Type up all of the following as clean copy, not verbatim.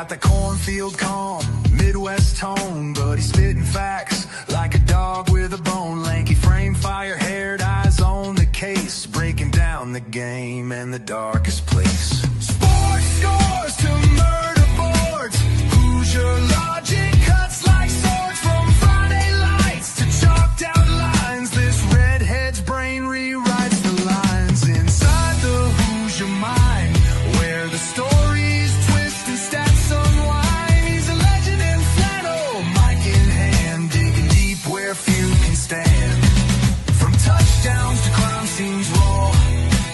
got the cornfield calm, Midwest tone, but he's spitting facts like a dog with a bone. Lanky frame, fire-haired, eyes on the case, breaking down the game and the darkest place. Sports scores to murder boards, Hoosier logic cuts like swords. From Friday lights to chalked out lines, this redhead's brain rewrites the lines. Inside the Hoosier mind, where the stories twist and stats unwind. He's a legend in flannel, mic in hand, digging deep where few can stand. From touchdowns to crime scenes raw,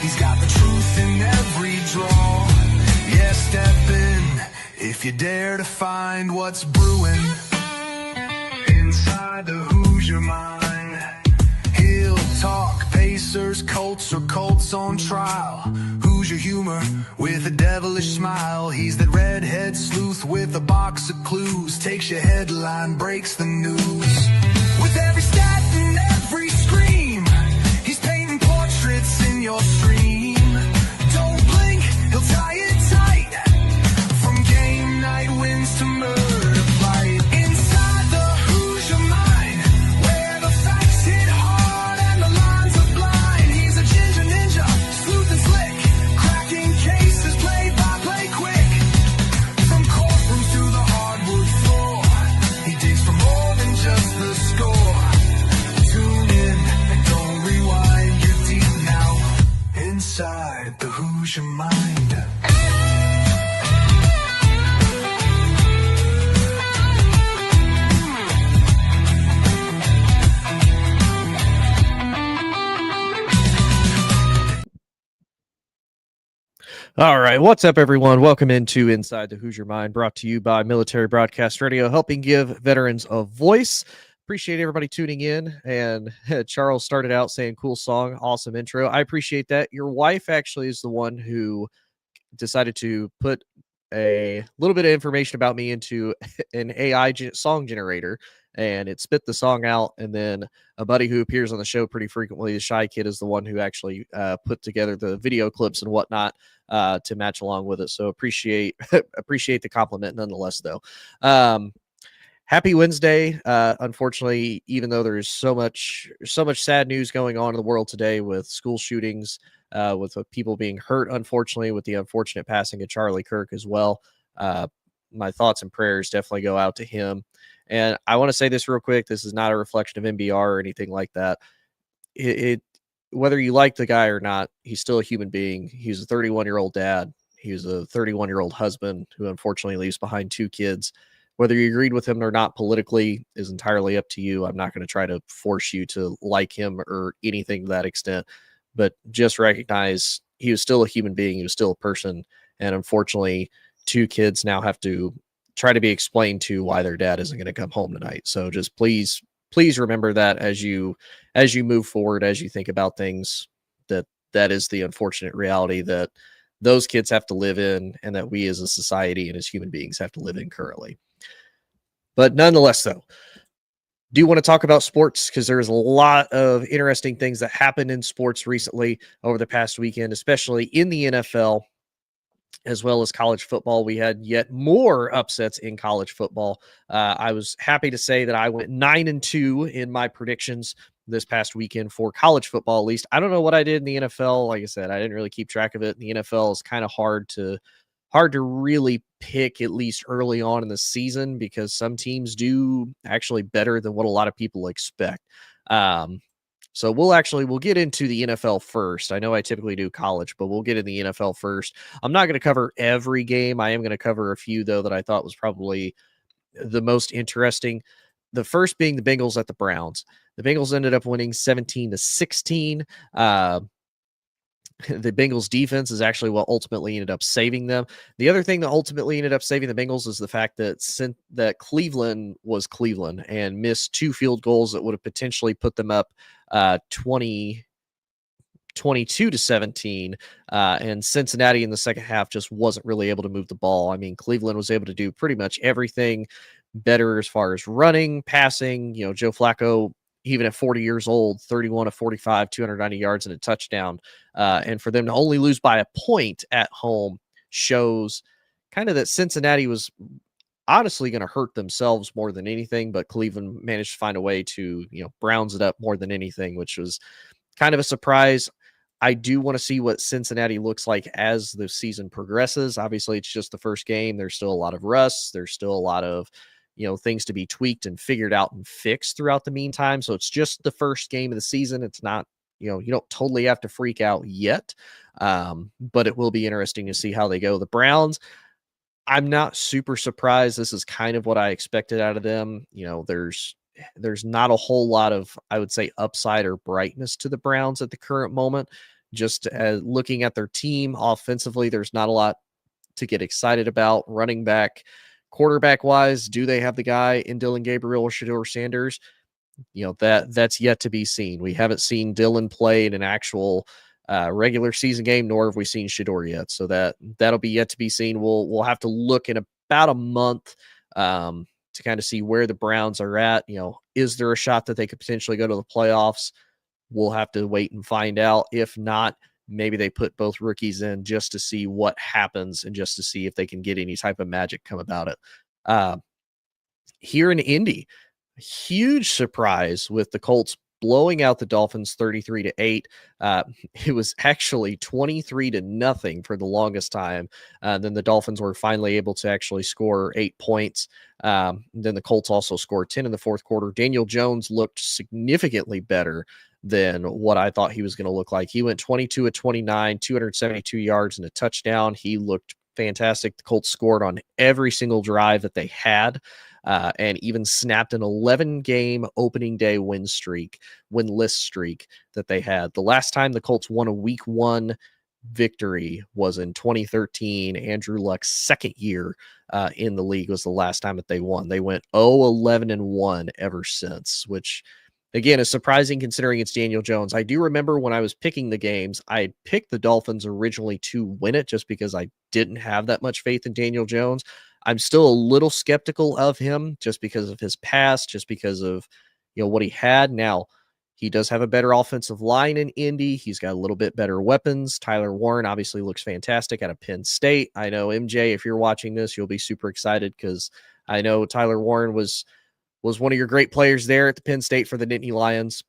he's got the truth in every draw. Yeah, step in if you dare to find what's brewing inside the Hoosier mind. He'll talk Pacers, Colts, or Colts on trial. Hoosier humor with a devilish smile. He's that redhead sleuth with a box of clues. Takes your headline, breaks the news. With every stat and every scream, he's painting portraits in your stream. Don't blink, he'll tie it tight. From game night wins to murder flight. Inside the Hoosier mind, where the facts hit hard and the lines are blind. He's a ginger ninja, smooth and slick, cracking cases play by play quick. From courtrooms to the hardwood floor, he digs for more than just the score. Tune in and don't rewind, you're deep now inside the Hoosier mind. All right, what's up, everyone? Welcome into Inside the Hoosier Mind, brought to you by Military Broadcast Radio, helping give veterans a voice. Appreciate everybody tuning in. And Charles started out saying, cool song, awesome intro. I appreciate that. Your wife actually is the one who decided to put a little bit of information about me into an AI song generator, and it spit the song out. And then a buddy who appears on the show pretty frequently, the Shy Kid, is the one who actually put together the video clips and whatnot to match along with it. So appreciate the compliment nonetheless, though. Happy Wednesday. Unfortunately, even though there's so much sad news going on in the world today with school shootings, with people being hurt, unfortunately, with the unfortunate passing of Charlie Kirk as well. My thoughts and prayers definitely go out to him. And I want to say this real quick. This is not a reflection of MBR or anything like that. Whether you like the guy or not, he's still a human being. He's a 31-year-old dad. He's a 31-year-old husband who unfortunately leaves behind 2 kids. Whether you agreed with him or not politically is entirely up to you. I'm not going to try to force you to like him or anything to that extent, but just recognize he was still a human being. He was still a person. And unfortunately, 2 kids now have to try to be explained to why their dad isn't going to come home tonight. So just please remember that as you move forward, as you think about things, that is the unfortunate reality that those kids have to live in, and that we as a society and as human beings have to live in currently. But nonetheless, though, do want to talk about sports, because there's a lot of interesting things that happened in sports recently over the past weekend, especially in the NFL, as well as college football. We had yet more upsets in college football. I was happy to say that I went 9-2 in my predictions this past weekend for college football, at least. I don't know what I did in the NFL. Like I said, I didn't really keep track of it. The NFL is kind of hard to really pick, at least early on in the season, because some teams do actually better than what a lot of people expect. So we'll get into the NFL first. I know I typically do college, but we'll get in the NFL first. I'm not going to cover every game. I am going to cover a few, though, that I thought was probably the most interesting. The first being the Bengals at the Browns. The Bengals ended up winning 17-16. The Bengals defense is actually what ultimately ended up saving them. The other thing that ultimately ended up saving the Bengals is the fact that Cleveland was Cleveland and missed 2 field goals that would have potentially put them up 22-17. And Cincinnati in the second half just wasn't really able to move the ball. I mean, Cleveland was able to do pretty much everything better as far as running, passing. Joe Flacco, even at 40 years old, 31 of 45, 290 yards and a touchdown. And for them to only lose by a point at home shows kind of that Cincinnati was honestly going to hurt themselves more than anything, but Cleveland managed to find a way to, Browns it up more than anything, which was kind of a surprise. I do want to see what Cincinnati looks like as the season progresses. Obviously, it's just the first game. There's still a lot of rust. There's still a lot of, things to be tweaked and figured out and fixed throughout the meantime. So it's just the first game of the season. It's not, you don't totally have to freak out yet. But it will be interesting to see how they go. The Browns, I'm not super surprised. This is kind of what I expected out of them. There's not a whole lot of, I would say, upside or brightness to the Browns at the current moment. Just looking at their team offensively, there's not a lot to get excited about. Running back, quarterback wise, do they have the guy in Dylan Gabriel or Shedeur Sanders? That's yet to be seen. We haven't seen Dylan play in an actual regular season game, nor have we seen Shedeur yet. So that'll be yet to be seen. We'll have to look in about a month to kind of see where the Browns are at. Is there a shot that they could potentially go to the playoffs? We'll have to wait and find out. If not, maybe they put both rookies in just to see what happens and just to see if they can get any type of magic come about it. Here in Indy, huge surprise with the Colts blowing out the Dolphins 33-8. It was actually 23-0 for the longest time. Then the Dolphins were finally able to actually score 8 points. Then the Colts also scored 10 in the fourth quarter. Daniel Jones looked significantly better than what I thought he was going to look like. He went 22 of 29, 272 yards and a touchdown. He looked fantastic. The Colts scored on every single drive that they had. And even snapped an 11-game opening day winless streak that they had. The last time the Colts won a week 1 victory was in 2013. Andrew Luck's second year in the league was the last time that they won. They went 0-11-1 ever since, which again is surprising considering it's Daniel Jones. I do remember when I was picking the games, I picked the Dolphins originally to win it just because I didn't have that much faith in Daniel Jones. I'm still a little skeptical of him just because of his past, just because of, what he had. Now, he does have a better offensive line in Indy. He's got a little bit better weapons. Tyler Warren obviously looks fantastic out of Penn State. I know, MJ, if you're watching this, you'll be super excited because I know Tyler Warren was one of your great players there at the Penn State for the Nittany Lions,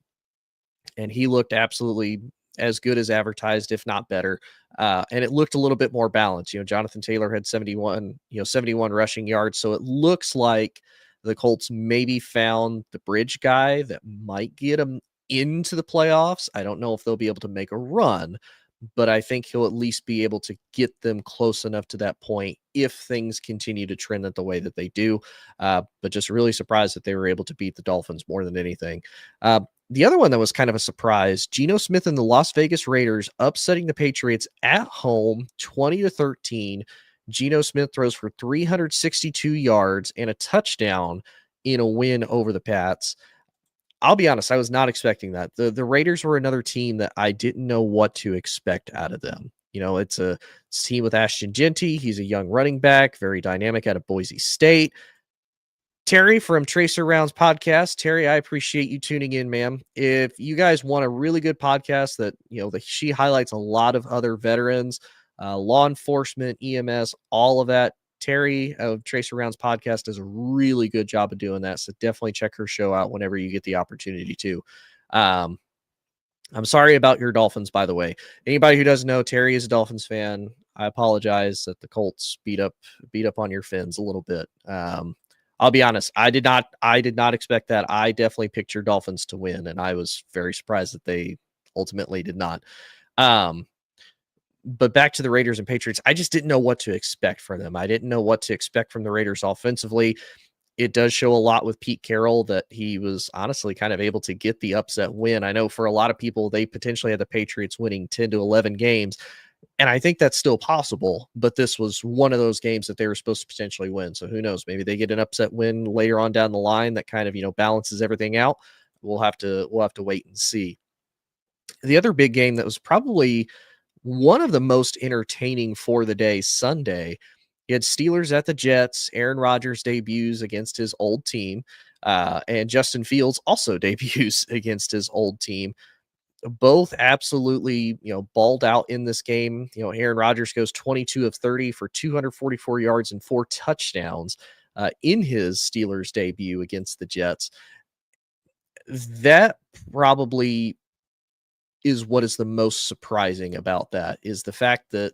and he looked absolutely as good as advertised, if not better. And it looked a little bit more balanced. Jonathan Taylor had 71 rushing yards. So it looks like the Colts maybe found the bridge guy that might get them into the playoffs. I don't know if they'll be able to make a run, but I think he'll at least be able to get them close enough to that point if things continue to trend the way that they do. But just really surprised that they were able to beat the Dolphins more than anything. The other one that was kind of a surprise, Geno Smith and the Las Vegas Raiders upsetting the Patriots at home 20-13. Geno Smith throws for 362 yards and a touchdown in a win over the Pats. I'll be honest, I was not expecting that. The Raiders were another team that I didn't know what to expect out of them. It's a team with Ashton Genty. He's a young running back, very dynamic out of Boise State. Terry from Tracer Rounds podcast. Terry, I appreciate you tuning in, ma'am. If you guys want a really good podcast that, she highlights a lot of other veterans, law enforcement, EMS, all of that. Terry of Tracer Rounds podcast does a really good job of doing that. So definitely check her show out whenever you get the opportunity to. I'm sorry about your Dolphins, by the way. Anybody who doesn't know, Terry is a Dolphins fan. I apologize that the Colts beat up on your Fins a little bit. I'll be honest. I did not expect that. I definitely picked your Dolphins to win, and I was very surprised that they ultimately did not. But back to the Raiders and Patriots, I just didn't know what to expect from them. I didn't know what to expect from the Raiders offensively. It does show a lot with Pete Carroll that he was honestly kind of able to get the upset win. I know for a lot of people, they potentially had the Patriots winning 10-11 games. And I think that's still possible, but this was one of those games that they were supposed to potentially win. So who knows? Maybe they get an upset win later on down the line that kind of, balances everything out. We'll have to wait and see. The other big game that was probably one of the most entertaining for the day, Sunday, you had Steelers at the Jets. Aaron Rodgers debuts against his old team, and Justin Fields also debuts against his old team. both absolutely, balled out in this game. Aaron Rodgers goes 22 of 30 for 244 yards and 4 touchdowns in his Steelers debut against the Jets. That probably is what is the most surprising about that, is the fact that,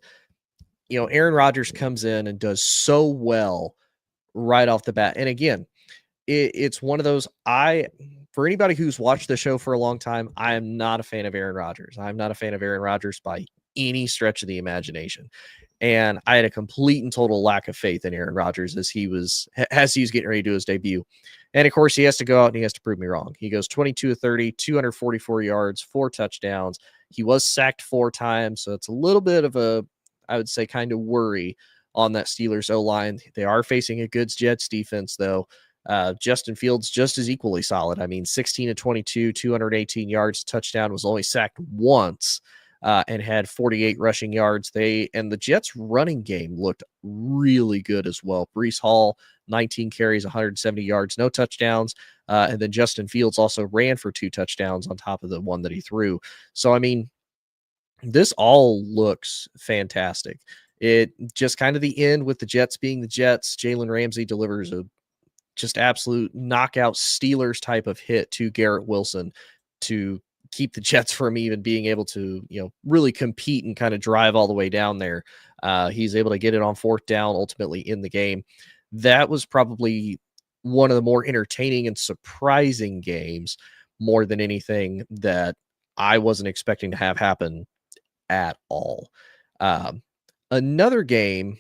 Aaron Rodgers comes in and does so well right off the bat. And again, it's one of those, for anybody who's watched the show for a long time, I am not a fan of Aaron Rodgers. I'm not a fan of Aaron Rodgers by any stretch of the imagination. And I had a complete and total lack of faith in Aaron Rodgers as he was getting ready to do his debut. And of course, he has to go out and he has to prove me wrong. He goes 22 of 30, 244 yards, 4 touchdowns. He was sacked 4 times. So it's a little bit of a, I would say, kind of worry on that Steelers O-line. They are facing a good Jets defense, though. Justin Fields just as equally solid. I mean, 16 of 22, 218 yards, touchdown, was only sacked once, and had 48 rushing yards. And the Jets running game looked really good as well. Breece Hall, 19 carries, 170 yards, no touchdowns. And then Justin Fields also ran for 2 touchdowns on top of the one that he threw. So, I mean, this all looks fantastic. It just kind of the end with the Jets being the Jets. Jalen Ramsey delivers a just absolute knockout Steelers type of hit to Garrett Wilson to keep the Jets from even being able to, really compete and kind of drive all the way down there. He's able to get it on 4th down, ultimately in the game. That was probably one of the more entertaining and surprising games, more than anything, that I wasn't expecting to have happen at all. Another game,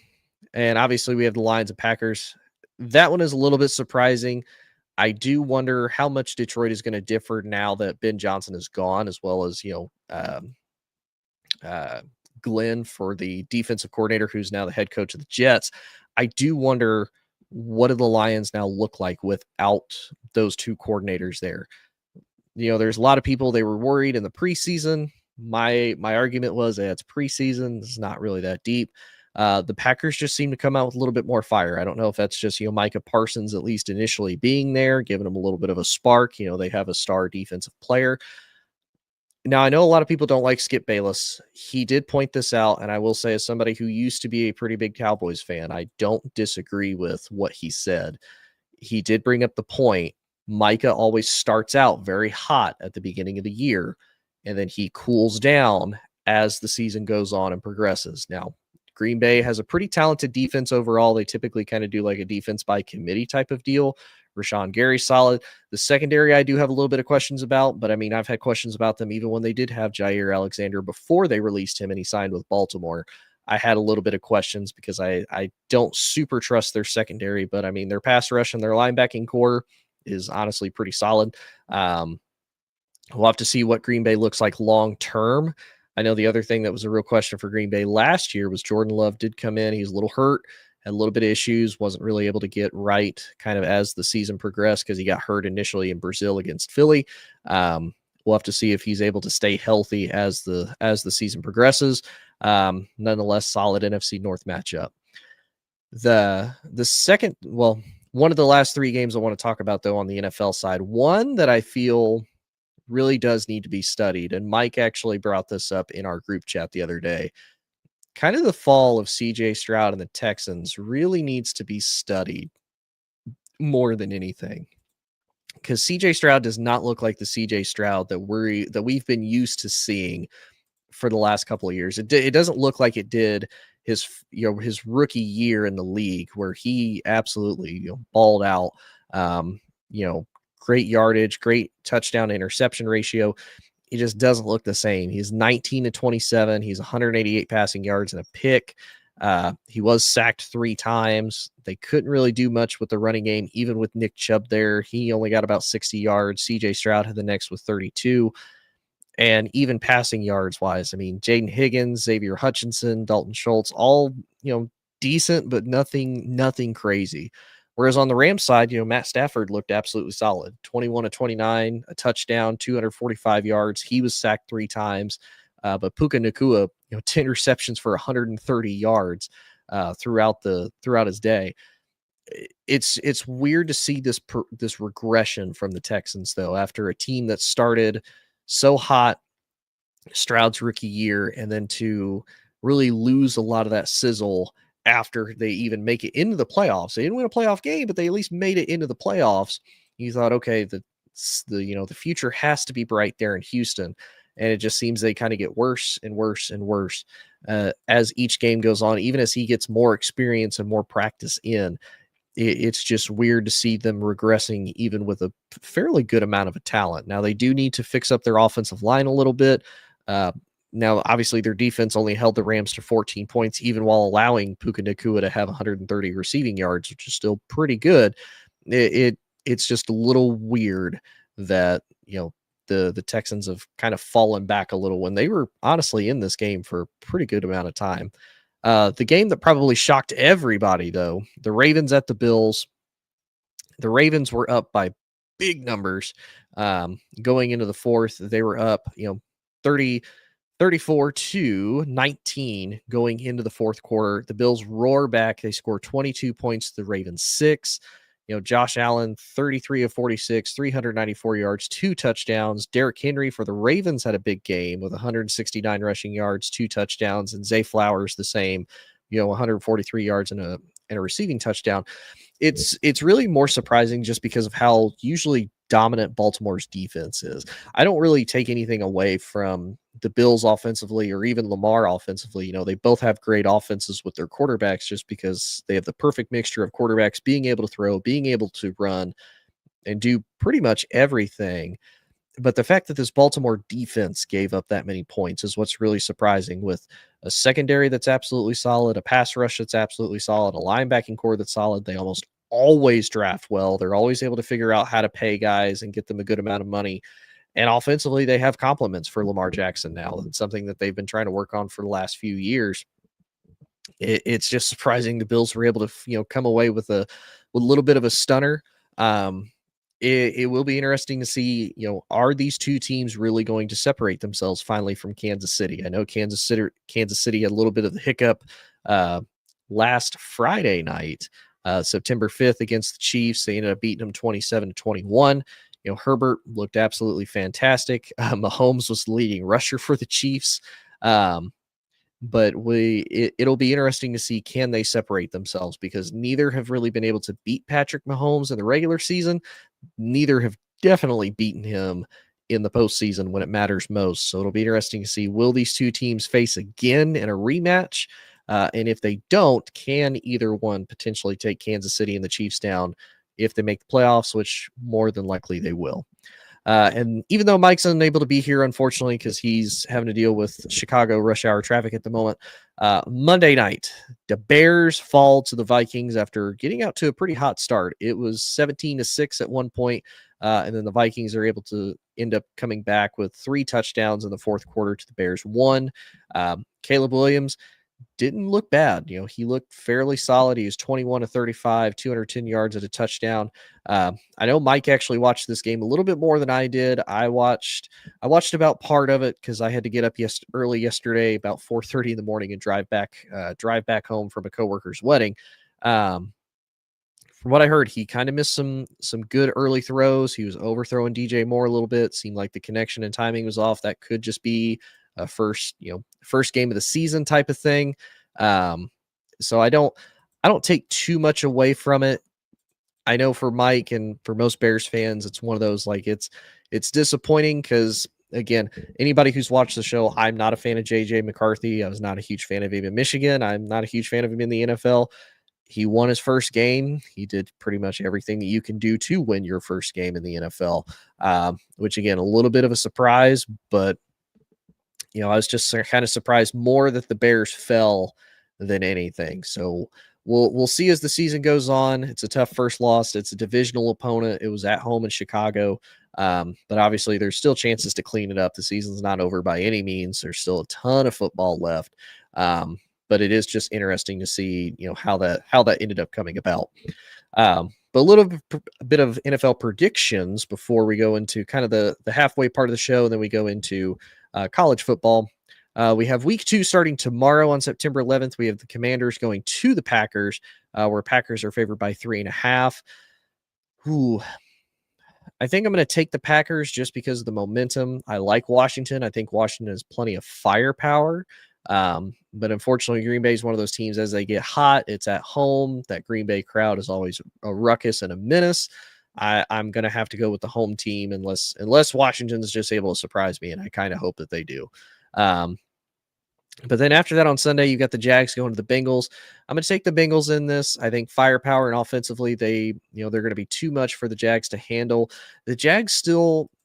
and obviously we have the Lions and Packers. That one is a little bit surprising. I do wonder how much Detroit is going to differ now that Ben Johnson is gone, as well as, Glenn, for the defensive coordinator, who's now the head coach of the Jets. I do wonder, what do the Lions now look like without those 2 coordinators there? There's a lot of people, they were worried in the preseason. My argument was that it's preseason. It's not really that deep. The Packers just seem to come out with a little bit more fire. I don't know if that's just, Micah Parsons, at least initially, being there, giving them a little bit of a spark. They have a star defensive player. Now, I know a lot of people don't like Skip Bayless. He did point this out, and I will say, as somebody who used to be a pretty big Cowboys fan, I don't disagree with what he said. He did bring up the point. Micah always starts out very hot at the beginning of the year, and then he cools down as the season goes on and progresses. Now, Green Bay has a pretty talented defense overall. They typically kind of do like a defense by committee type of deal. Rashawn Gary's solid. The secondary, I do have a little bit of questions about, but I mean, I've had questions about them even when they did have Jair Alexander before they released him and he signed with Baltimore. I had a little bit of questions because I don't super trust their secondary, but I mean, their pass rush and their linebacking core is honestly pretty solid. We'll have to see what Green Bay looks like long term. I know the other thing that was a real question for Green Bay last year was Jordan Love did come in. He's a little hurt, had a little bit of issues, wasn't really able to get right kind of as the season progressed because he got hurt initially in Brazil against Philly. We'll have to see if he's able to stay healthy as the season progresses. Nonetheless, solid NFC North matchup. The second, well, one of the last 3 games I want to talk about, though, on the NFL side, one that I feel really does need to be studied, and Mike actually brought this up in our group chat the other day. Kind of the fall of CJ Stroud and the Texans really needs to be studied more than anything, because CJ Stroud does not look like the CJ Stroud that we've been used to seeing for the last couple of years. It doesn't look like it did his rookie year in the league, where he absolutely balled out. Great yardage, great touchdown to interception ratio. He just doesn't look the same. He's 19 to 27. He's 188 passing yards and a pick. He was sacked 3 times. They couldn't really do much with the running game, even with Nick Chubb there. He only got about 60 yards. CJ Stroud had the next with 32. And even passing yards wise, I mean, Jaden Higgins, Xavier Hutchinson, Dalton Schultz, all, decent, but nothing crazy. Whereas on the Rams side, Matt Stafford looked absolutely solid. 21 to 29, a touchdown, 245 yards. He was sacked 3 times. But Puka Nacua, 10 receptions for 130 yards throughout his day. It's weird to see this regression from the Texans, though, after a team that started so hot, Stroud's rookie year, and then to really lose a lot of that sizzle after they even make it into the playoffs. They didn't win a playoff game, but they at least made it into the playoffs. You thought, okay, the future has to be bright there in Houston, and it just seems they kind of get worse and worse and worse as each game goes on. Even as he gets more experience and more practice in, it's just weird to see them regressing, even with a fairly good amount of talent. Now they do need to fix up their offensive line a little bit. Uh, Now, obviously, their defense only held the Rams to 14 points, even while allowing Puka Nacua to have 130 receiving yards, which is still pretty good. It's just a little weird that the Texans have kind of fallen back a little when they were honestly in this game for a pretty good amount of time. The game that probably shocked everybody, though, the Ravens at the Bills. The Ravens were up by big numbers going into the fourth. They were up, 34-19 going into the fourth quarter. The Bills roar back. They score 22 points to the Ravens 6. Josh Allen, 33 of 46, 394 yards, 2 touchdowns. Derrick Henry for the Ravens had a big game with 169 rushing yards, 2 touchdowns, and Zay Flowers the same, 143 yards and a receiving touchdown. It's really more surprising just because of how usually dominant Baltimore's defense is. I don't really take anything away from the Bills offensively or even Lamar offensively. They both have great offenses with their quarterbacks just because they have the perfect mixture of quarterbacks being able to throw, being able to run, and do pretty much everything. But the fact that this Baltimore defense gave up that many points is what's really surprising, with a secondary that's absolutely solid, a pass rush that's absolutely solid, a linebacking core that's solid. They almost always draft well. They're always able to figure out how to pay guys and get them a good amount of money. And offensively, they have compliments for Lamar Jackson now. It's something that they've been trying to work on for the last few years. It's just surprising the Bills were able to, come away with a little bit of a stunner. It will be interesting to see, are these two teams really going to separate themselves finally from Kansas City? I know Kansas City had a little bit of the hiccup last Friday night, September 5th against the Chiefs. They ended up beating them 27-21. Herbert looked absolutely fantastic. Mahomes was the leading rusher for the Chiefs. But it'll be interesting to see, can they separate themselves, because neither have really been able to beat Patrick Mahomes in the regular season. Neither have definitely beaten him in the postseason when it matters most. So it'll be interesting to see, will these two teams face again in a rematch? And if they don't, can either one potentially take Kansas City and the Chiefs down if they make the playoffs, which more than likely they will. And even though Mike's unable to be here, unfortunately, because he's having to deal with Chicago rush hour traffic at the moment, Monday night, the Bears fall to the Vikings after getting out to a pretty hot start. It was 17-6 at one point, and then the Vikings are able to end up coming back with 3 touchdowns in the fourth quarter to the Bears 1. Caleb Williams didn't look bad. He looked fairly solid. He was 21 of 35, 210 yards at a touchdown. I know Mike actually watched this game a little bit more than I did. I watched about part of it because I had to get up early yesterday, about 4:30 in the morning, and drive back home from a coworker's wedding. From what I heard, he kind of missed some good early throws. He was overthrowing DJ Moore a little bit. Seemed like the connection and timing was off. That could just be a first game of the season type of thing. So I don't take too much away from it. I know for Mike and for most Bears fans, it's one of those, like, it's disappointing because, again, anybody who's watched the show, I'm not a fan of JJ McCarthy. I was not a huge fan of him in Michigan. I'm not a huge fan of him in the NFL. He won his first game. He did pretty much everything that you can do to win your first game in the NFL, which, again, a little bit of a surprise, but I was just kind of surprised more that the Bears fell than anything. So we'll see as the season goes on. It's a tough first loss. It's a divisional opponent. It was at home in Chicago. But obviously there's still chances to clean it up. The season's not over by any means. There's still a ton of football left. But it is just interesting to see, how that ended up coming about. But a bit of NFL predictions before we go into kind of the halfway part of the show, and then we go into college football. We have week 2 starting tomorrow on September 11th. We have the Commanders going to the Packers, where Packers are favored by 3.5. I think I'm going to take the Packers just because of the momentum. I like Washington. I think Washington has plenty of firepower. But unfortunately, Green Bay is one of those teams as they get hot, it's at home. That Green Bay crowd is always a ruckus and a menace. I'm going to have to go with the home team unless Washington's just able to surprise me, and I kind of hope that they do. But then after that on Sunday, you got the Jags going to the Bengals. I'm going to take the Bengals in this. I think firepower and offensively, they're going to be too much for the Jags to handle. The Jags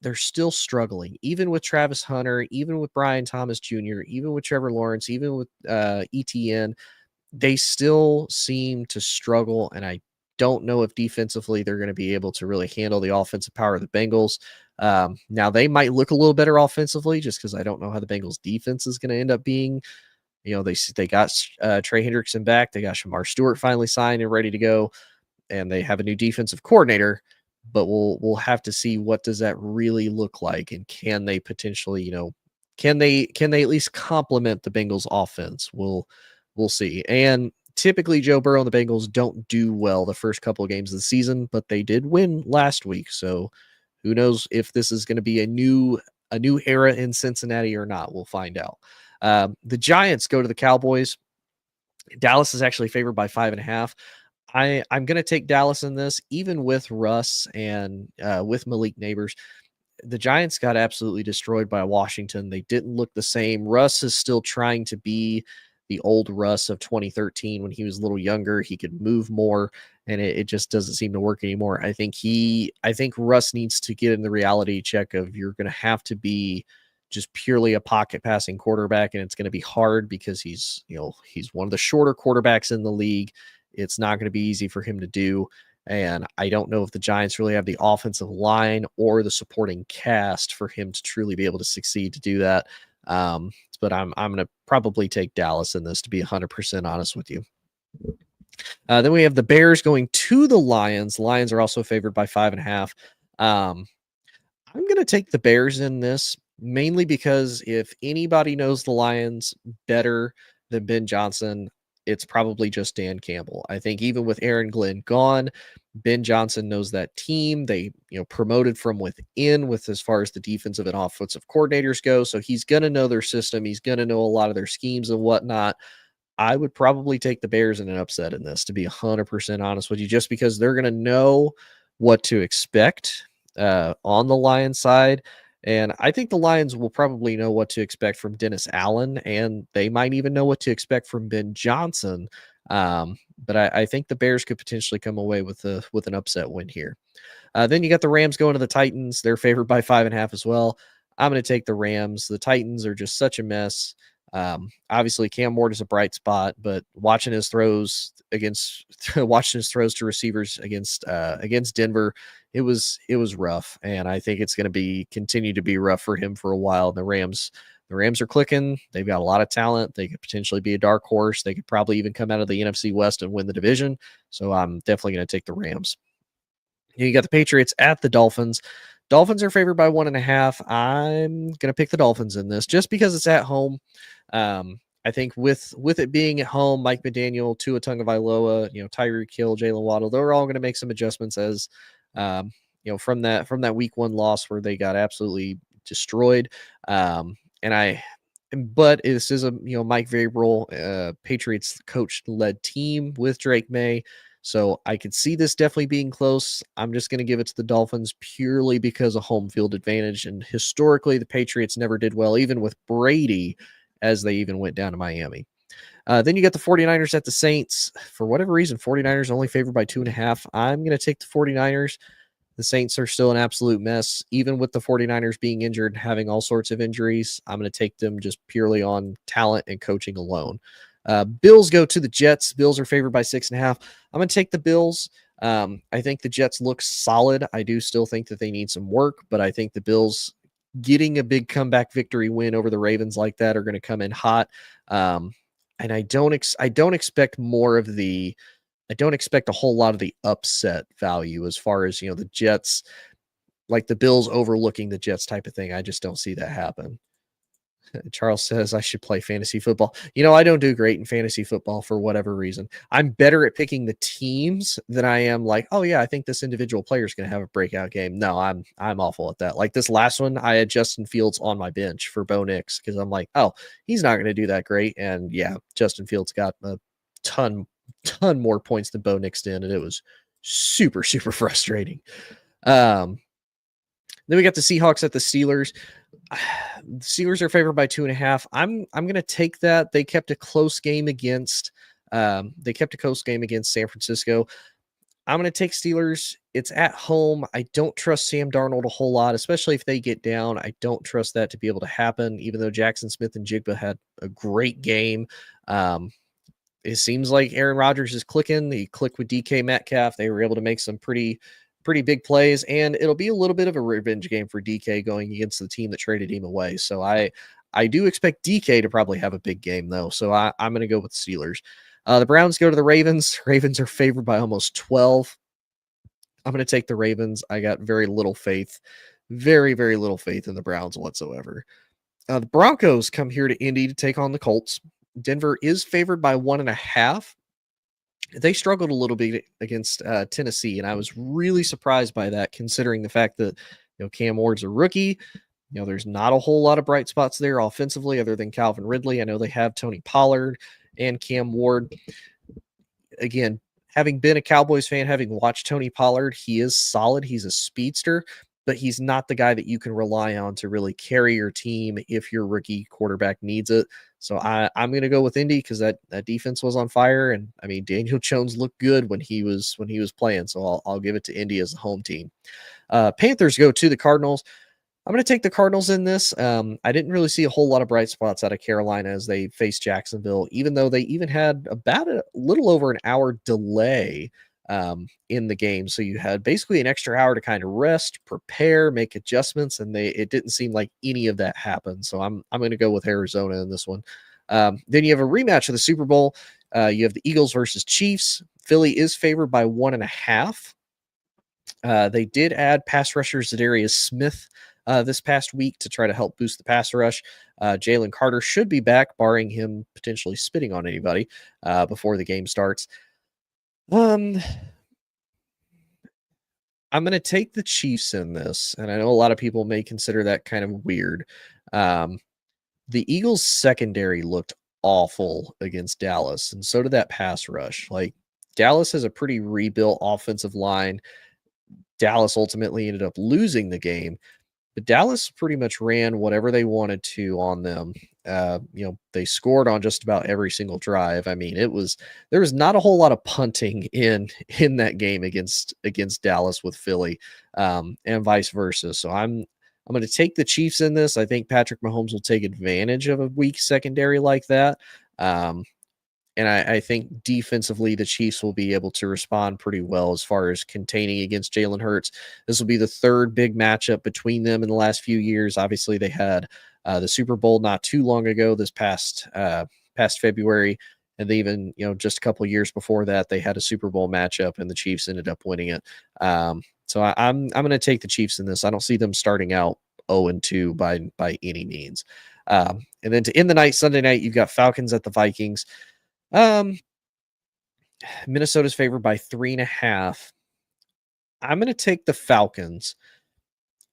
they're still struggling, even with Travis Hunter, even with Brian Thomas Jr., even with Trevor Lawrence, even with ETN. They still seem to struggle, and I don't know if defensively they're going to be able to really handle the offensive power of the Bengals. Now they might look a little better offensively just because I don't know how the Bengals defense is going to end up being. They got Trey Hendrickson back. They got Shamar Stewart finally signed and ready to go, and they have a new defensive coordinator. But we'll have to see what does that really look like, and can they potentially, can they at least complement the Bengals offense? We'll see. And typically Joe Burrow and the Bengals don't do well the first couple of games of the season, but they did win last week. So who knows if this is going to be a new era in Cincinnati or not? We'll find out. The Giants go to the Cowboys. Dallas is actually favored by 5.5. I'm going to take Dallas in this, even with Russ and with Malik Neighbors. The Giants got absolutely destroyed by Washington. They didn't look the same. Russ is still trying to be the old Russ of 2013 when he was a little younger. He could move more, and it just doesn't seem to work anymore. I think Russ needs to get in the reality check of you're going to have to be just purely a pocket passing quarterback, and it's going to be hard because he's one of the shorter quarterbacks in the league. It's not going to be easy for him to do. And I don't know if the Giants really have the offensive line or the supporting cast for him to truly be able to succeed to do that. But I'm going to probably take Dallas in this, to be 100% honest with you. Then we have the Bears going to the Lions. Lions are also favored by 5.5. I'm going to take the Bears in this, mainly because if anybody knows the Lions better than Ben Johnson, it's probably just Dan Campbell. I think even with Aaron Glenn gone, Ben Johnson knows that team. They, promoted from within with as far as the defensive and offensive coordinators go. So he's going to know their system. He's going to know a lot of their schemes and whatnot. I would probably take the Bears in an upset in this, to be 100% honest with you, just because they're going to know what to expect on the Lions side. And I think the Lions will probably know what to expect from Dennis Allen, and they might even know what to expect from Ben Johnson. But I think the Bears could potentially come away with an upset win here. Then you got the Rams going to the Titans. They're favored by 5.5 as well. I'm going to take the Rams. The Titans are just such a mess. Obviously Cam Ward is a bright spot, but watching his throws to receivers against Denver, it was rough. And I think it's going to continue to be rough for him for a while. The Rams are clicking. They've got a lot of talent. They could potentially be a dark horse. They could probably even come out of the NFC West and win the division. So I'm definitely going to take the Rams. You got the Patriots at the Dolphins. Dolphins are favored by 1.5. I'm going to pick the Dolphins in this just because it's at home. I think with it being at home, Mike McDaniel, Tua Tagovailoa, Tyreek Hill, Jalen Waddle, they're all going to make some adjustmts as, from that week 1 loss where they got absolutely destroyed. But this is a, Mike Vrabel, Patriots coach led team with Drake May. So I could see this definitely being close. I'm just going to give it to the Dolphins purely because of home field advantage. And historically, the Patriots never did well, even with Brady, as they even went down to Miami. Then you got the 49ers at the Saints. For whatever reason, 49ers only favored by 2.5. I'm going to take the 49ers. The Saints are still an absolute mess. Even with the 49ers being injured, having all sorts of injuries, I'm going to take them just purely on talent and coaching alone. Bills go to the Jets. Bills are favored by 6.5. I'm going to take the Bills. I think the Jets look solid. I do still think that they need some work, but I think the Bills getting a big comeback victory win over the Ravens like that are going to come in hot. And I don't expect a whole lot of the upset value as far as, the Jets, like the Bills overlooking the Jets type of thing. I just don't see that happen. Charles says I should play fantasy football. You know, I don't do great in fantasy football for whatever reason. I'm better at picking the teams than I am like, oh yeah, I think this individual player is going to have a breakout game. No, I'm awful at that. Like this last one, I had Justin Fields on my bench for Bo Nix because I'm like, oh, he's not going to do that great. And yeah, Justin Fields got a ton more points than Bo Nix did, and it was super frustrating. Then we got the Seahawks at the Steelers. The Steelers are favored by 2.5. I'm going to take that. They kept a close game against San Francisco. I'm going to take Steelers. It's at home. I don't trust Sam Darnold a whole lot, especially if they get down. I don't trust that to be able to happen, even though Jackson Smith and Jigba had a great game. It seems like Aaron Rodgers is clicking. He clicked with DK Metcalf. They were able to make some pretty big plays, and it'll be a little bit of a revenge game for DK going against the team that traded him away. So I do expect DK to probably have a big game, though. So I'm going to go with Steelers. The Browns go to the Ravens. Ravens are favored by almost 12. I'm going to take the Ravens. I got very little faith in the Browns whatsoever. The Broncos come here to Indy to take on the Colts. Denver is favored by 1.5. They struggled a little bit against Tennessee, and I was really surprised by that, considering the fact that Cam Ward's a rookie. There's not a whole lot of bright spots there offensively other than Calvin Ridley. I know they have Tony Pollard and Cam Ward. Again, having been a Cowboys fan, having watched Tony Pollard, he is solid. He's a speedster, but he's not the guy that you can rely on to really carry your team if your rookie quarterback needs it. So I'm going to go with Indy because that defense was on fire, and I mean Daniel Jones looked good when he was playing. So I'll give it to Indy as the home team. Panthers go to the Cardinals. I'm going to take the Cardinals in this. I didn't really see a whole lot of bright spots out of Carolina as they faced Jacksonville, even though they even had about a little over an hour delay in the game. So you had basically an extra hour to kind of rest, prepare, make adjustments, and it didn't seem like any of that happened. So I'm going to go with Arizona in this one. Then you have a rematch of the Super Bowl. You have the Eagles versus Chiefs. Philly is favored by 1.5. They did add pass rusher Zadarius Smith this past week to try to help boost the pass rush. Jalen Carter should be back, barring him potentially spitting on anybody before the game starts. I'm going to take the Chiefs in this, and I know a lot of people may consider that kind of weird. The Eagles' secondary looked awful against Dallas, and so did that pass rush. Like, Dallas has a pretty rebuilt offensive line. Dallas ultimately ended up losing the game, but Dallas pretty much ran whatever they wanted to on them. They scored on just about every single drive. I mean, there was not a whole lot of punting in that game against Dallas with Philly, and vice versa. So I'm going to take the Chiefs in this. I think Patrick Mahomes will take advantage of a weak secondary like that. And I think defensively, the Chiefs will be able to respond pretty well as far as containing against Jalen Hurts. This will be the third big matchup between them in the last few years. Obviously, they had the Super Bowl not too long ago, this past February, and they even just a couple of years before that, they had a Super Bowl matchup, and the Chiefs ended up winning it. So I'm going to take the Chiefs in this. I don't see them starting out 0-2 by any means. And then to end the night, Sunday night, you've got Falcons at the Vikings. Minnesota's favored by 3.5. I'm going to take the Falcons.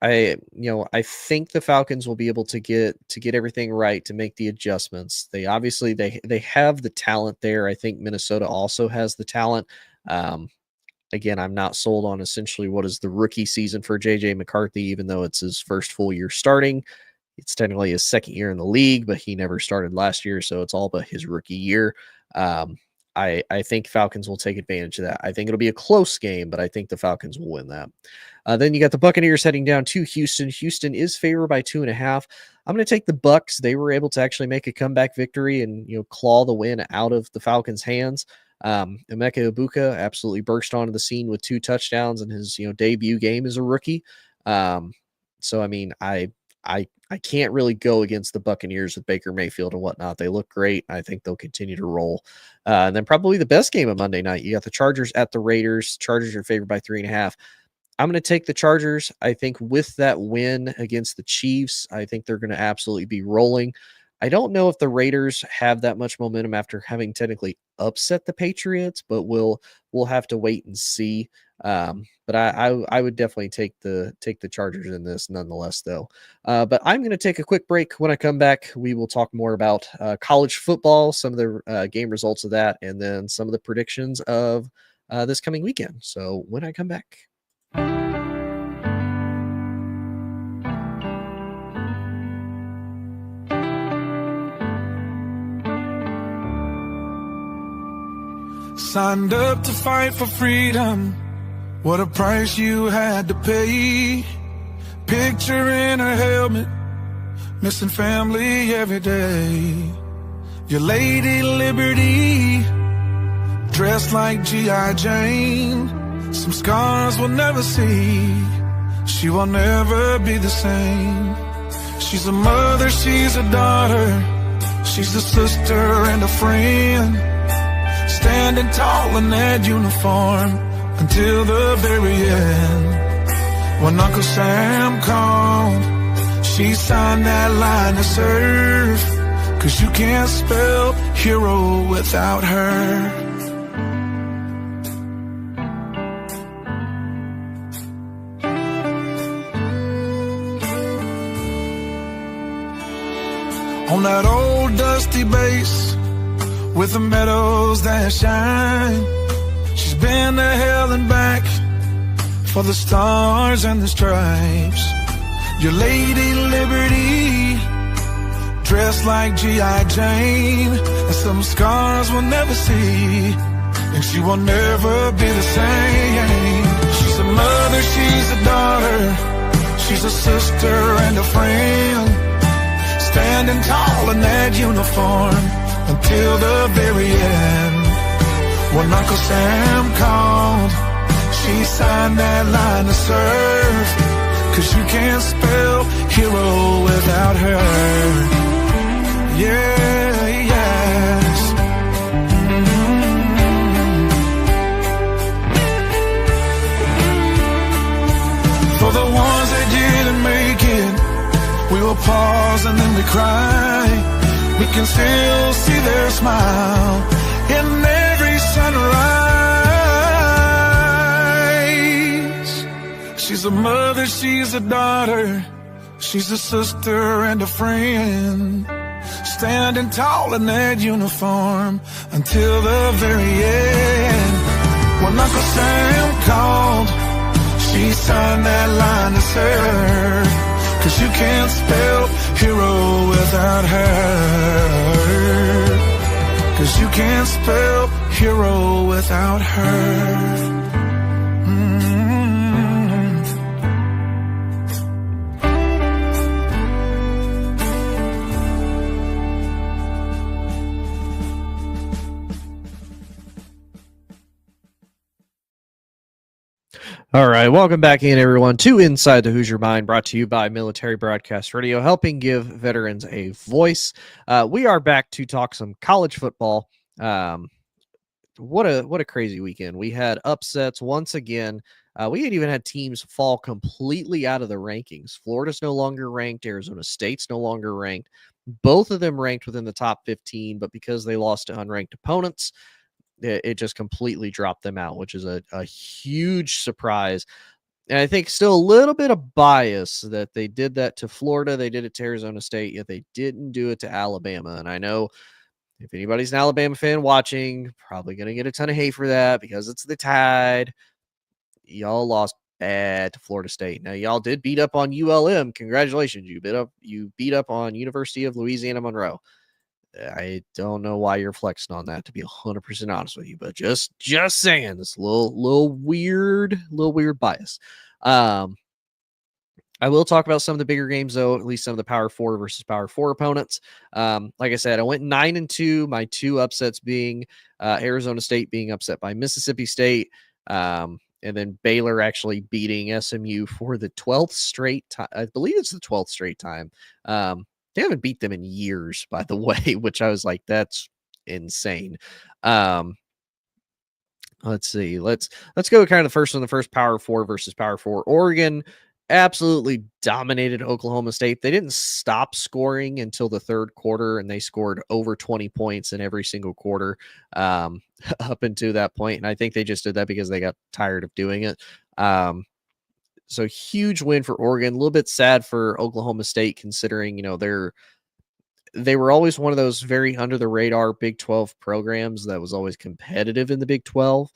I think the Falcons will be able to get everything right to make the adjustments. They obviously they have the talent there. I think Minnesota also has the talent. Again, I'm not sold on essentially what is the rookie season for JJ McCarthy, even though it's his first full year starting. It's technically his second year in the league, but he never started last year, so it's all but his rookie year. I think Falcons will take advantage of that. I think it'll be a close game, but I think the Falcons will win that. Then you got the Buccaneers heading down to Houston. Houston is favored by 2.5. I'm going to take the Bucs. They were able to actually make a comeback victory and claw the win out of the Falcons' hands. Emeka Ibuka absolutely burst onto the scene with 2 touchdowns in his debut game as a rookie. So I mean, I can't really go against the Buccaneers with Baker Mayfield and whatnot. They look great. I think they'll continue to roll. And then probably the best game of Monday night, you got the Chargers at the Raiders. Chargers are favored by 3.5. I'm going to take the Chargers. I think with that win against the Chiefs, I think they're going to absolutely be rolling. I don't know if the Raiders have that much momentum after having technically upset the Patriots, but we'll have to wait and see. But I would definitely take the Chargers in this nonetheless, though. But I'm going to take a quick break. When I come back, we will talk more about college football, some of the game results of that, and then some of the predictions of this coming weekend. So when I come back. Signed up to fight for freedom. What a price you had to pay. Picture in a helmet, missing family every day. Your Lady Liberty, dressed like G.I. Jane. Some scars we'll never see. She will never be the same. She's a mother, she's a daughter. She's a sister and a friend. Standing tall in that uniform until the very end. When Uncle Sam called, she signed that line to serve. 'Cause you can't spell hero without her. On that old dusty base with the meadows that shine, she's been to hell and back for the stars and the stripes. Your Lady Liberty, dressed like G.I. Jane, and some scars we'll never see, and she will never be the same. She's a mother, she's a daughter, she's a sister and a friend, standing tall in that uniform until the very end. When Uncle Sam called, she signed that line to serve. 'Cause you can't spell hero without her. Yeah, yes. For the ones that didn't make it, we will pause and then we cry. We can still see their smile in every sunrise. She's a mother, she's a daughter, she's a sister and a friend, standing tall in that uniform until the very end. When Uncle Sam called, she signed that line to serve. 'Cause you can't spell hero without her. 'Cause you can't spell hero without her. All right, welcome back in, everyone, to Inside the Hoosier Mind, brought to you by Military Broadcast Radio, helping give veterans a voice. We are back to talk some college football. What a crazy weekend. We had upsets once again. We had even had teams fall completely out of the rankings. Florida's no longer ranked. Arizona State's no longer ranked. Both of them ranked within the top 15, but because they lost to unranked opponents, it just completely dropped them out, which is a huge surprise. And I think still a little bit of bias that they did that to Florida. They did it to Arizona State, yet they didn't do it to Alabama. And I know if anybody's an Alabama fan watching, probably going to get a ton of hate for that because it's the Tide. Y'all lost bad to Florida State. Now, y'all did beat up on ULM. Congratulations. You beat up on University of Louisiana Monroe. I don't know why you're flexing on that, to be 100% honest with you, but just saying, it's a little weird bias. I will talk about some of the bigger games, though, at least some of the Power 4 versus Power 4 opponents. Like I said, I went 9-2, my two upsets being Arizona State being upset by Mississippi State, and then Baylor actually beating SMU for the 12th straight time. I believe it's the 12th straight time. They haven't beat them in years, by the way, which I was like, that's insane. Let's see. Let's go kind of first on the first Power 4 versus Power 4. Oregon absolutely dominated Oklahoma State. They didn't stop scoring until the third quarter, and they scored over 20 points in every single quarter up until that point. And I think they just did that because they got tired of doing it. So huge win for Oregon. A little bit sad for Oklahoma State, considering they were always one of those very under the radar Big 12 programs that was always competitive in the Big 12.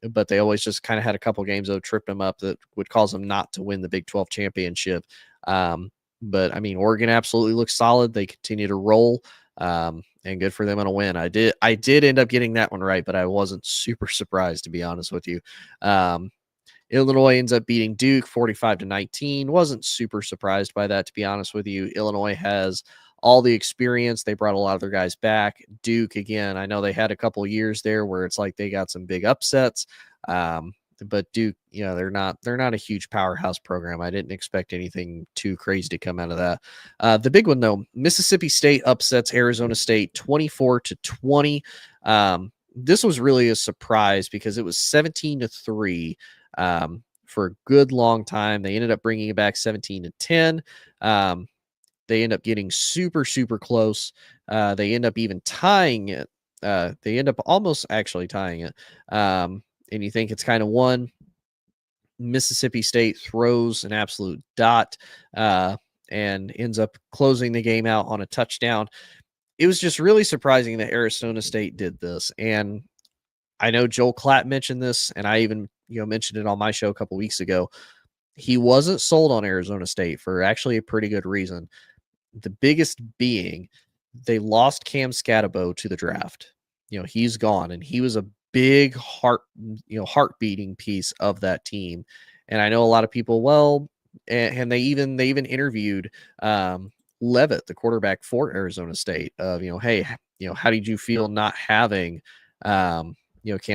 But they always just kind of had a couple games that tripped them up that would cause them not to win the Big 12 championship. But I mean, Oregon absolutely looks solid. They continue to roll, and good for them on a win. I did end up getting that one right, but I wasn't super surprised, to be honest with you. Illinois ends up beating Duke 45-19. Wasn't super surprised by that, to be honest with you. Illinois has all the experience. They brought a lot of their guys back. Duke, again, I know they had a couple of years there where it's like they got some big upsets. But Duke, they're not a huge powerhouse program. I didn't expect anything too crazy to come out of that. The big one, though, Mississippi State upsets Arizona State 24-20. This was really a surprise because it was 17-3. For a good long time. They ended up bringing it back 17-10. They end up getting super, super close. They end up even tying it. They end up almost actually tying it. And you think it's kind of won. Mississippi State throws an absolute dot and ends up closing the game out on a touchdown. It was just really surprising that Arizona State did this. And I know Joel Klatt mentioned this, and I even mentioned it on my show a couple weeks ago. He wasn't sold on Arizona State for actually a pretty good reason. The biggest being they lost Cam Scatterbo to the draft. He's gone, and he was a big heart-beating piece of that team. And I know a lot of people, and they even interviewed Leavitt, the quarterback for Arizona State, of hey, how did you feel not having Cam